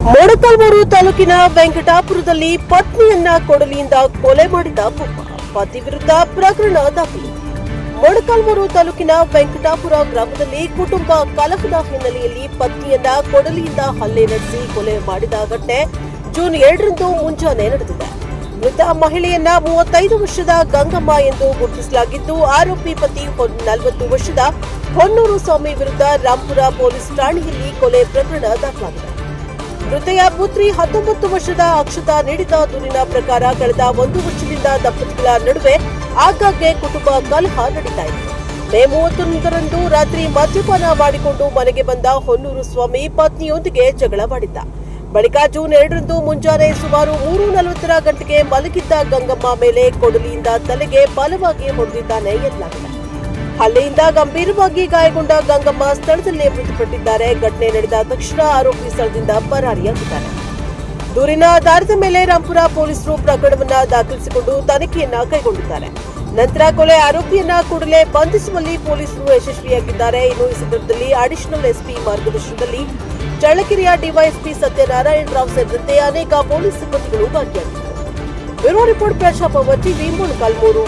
ಮೊಳಕಾಲ್ಮೂರು ತಾಲೂಕಿನ ವೆಂಕಟಾಪುರದಲ್ಲಿ ಪತ್ನಿಯನ್ನ ಕೊಡಲಿಯಿಂದ ಕೊಲೆ ಮಾಡಿದ ಪತಿ ವಿರುದ್ಧ ಪ್ರಕರಣ ದಾಖಲು. ಮೊಳಕಾಲ್ಮೂರು ತಾಲೂಕಿನ ವೆಂಕಟಾಪುರ ಗ್ರಾಮದಲ್ಲಿ ಕುಟುಂಬ ಕಲಹದ ಹಿನ್ನೆಲೆಯಲ್ಲಿ ಪತ್ನಿಯನ್ನ ಕೊಡಲಿಯಿಂದ ಹಲ್ಲೆ ನಡೆಸಿ ಕೊಲೆ ಮಾಡಿದ ಘಟನೆ ಜೂನ್ 2ರಂದು ಮುಂಜಾನೆ ನಡೆದಿದೆ. ಮೃತ ಮಹಿಳೆಯನ್ನ 35 ವರ್ಷದ ಗಂಗಮ್ಮ ಎಂದು ಗುರುತಿಸಲಾಗಿದ್ದು, ಆರೋಪಿ ಪತಿ 40 ವರ್ಷದ ಹೊನ್ನೂರು ಸ್ವಾಮಿ ವಿರುದ್ಧ ರಾಂಪುರ ಪೊಲೀಸ್ ಠಾಣೆಯಲ್ಲಿ ಕೊಲೆ ಪ್ರಕರಣ ದಾಖಲಾಗಿದೆ. ಮೃತೆಯ ಪುತ್ರಿ 19 ವರ್ಷದ ಅಕ್ಷತಾ ನೀಡಿದ ದೂರಿನ ಪ್ರಕಾರ ಕಳೆದ 1 ವರ್ಷದಿಂದ ದಂಪತಿಗಳ ನಡುವೆ ಆಗಾಗ್ಗೆ ಕುಟುಂಬ ಕಲಹ ನಡೀತಾ ಇತ್ತು. ಮೇ 31ರಂದು ರಾತ್ರಿ ಮದ್ಯಪಾನ ಮಾಡಿಕೊಂಡು ಮನೆಗೆ ಬಂದ ಹೊನ್ನೂರು ಸ್ವಾಮಿ ಪತ್ನಿಯೊಂದಿಗೆ ಜಗಳ ಮಾಡಿದ್ದ. ಬಳಿಕ ಜೂನ್ 2ರಂದು ಮುಂಜಾನೆ ಸುಮಾರು 3:40 ಗಂಟೆಗೆ ಮಲಗಿದ್ದ ಗಂಗಮ್ಮ ಮೇಲೆ ಕೊಡಲಿಯಿಂದ ತಲೆಗೆ ಬಲವಾಗಿ ಹೊಡೆದಿದ್ದಾನೆ ಎನ್ನಲಾಗಿದೆ. ಹಲ್ಲೆಯಿಂದ ಗಂಭೀರವಾಗಿ ಗಾಯಗೊಂಡ ಗಂಗಮ್ಮ ಸ್ಥಳದಲ್ಲೇ ಮೃತಪಟ್ಟಿದ್ದಾರೆ. ಘಟನೆ ನಡೆದ ತಕ್ಷಣ ಆರೋಪಿ ಸ್ಥಳದಿಂದ ಪರಾರಿಯಾಗಿದ್ದಾರೆ. ದೂರಿನ ಆಧಾರದ ಮೇಲೆ ರಾಂಪುರ ಪೊಲೀಸರು ಪ್ರಕರಣವನ್ನ ದಾಖಲಿಸಿಕೊಂಡು ತನಿಖೆಯನ್ನ ಕೈಗೊಂಡಿದ್ದಾರೆ. ನಂತರ ಕೊಲೆ ಆರೋಪಿಯನ್ನ ಕೂಡಲೇ ಬಂಧಿಸುವಲ್ಲಿ ಪೊಲೀಸರು ಯಶಸ್ವಿಯಾಗಿದ್ದಾರೆ. ಇನ್ನು ಈ ಸಂದರ್ಭದಲ್ಲಿ ಅಡಿಷನಲ್ ಎಸ್ಪಿ ಮಾರ್ಗದರ್ಶನದಲ್ಲಿ ಚಳ್ಳಕೆರೆಯ ಡಿವೈಎಸ್ಪಿ ಸತ್ಯನಾರಾಯಣ ರಾವ್ ಸೇರಿದಂತೆ ಅನೇಕ ಪೊಲೀಸ್ ಸಿಬ್ಬಂದಿಗಳು ಭಾಗಿಯಾಗಿದ್ದರು. Bureau report, Praja Power TV, Molakalmuru.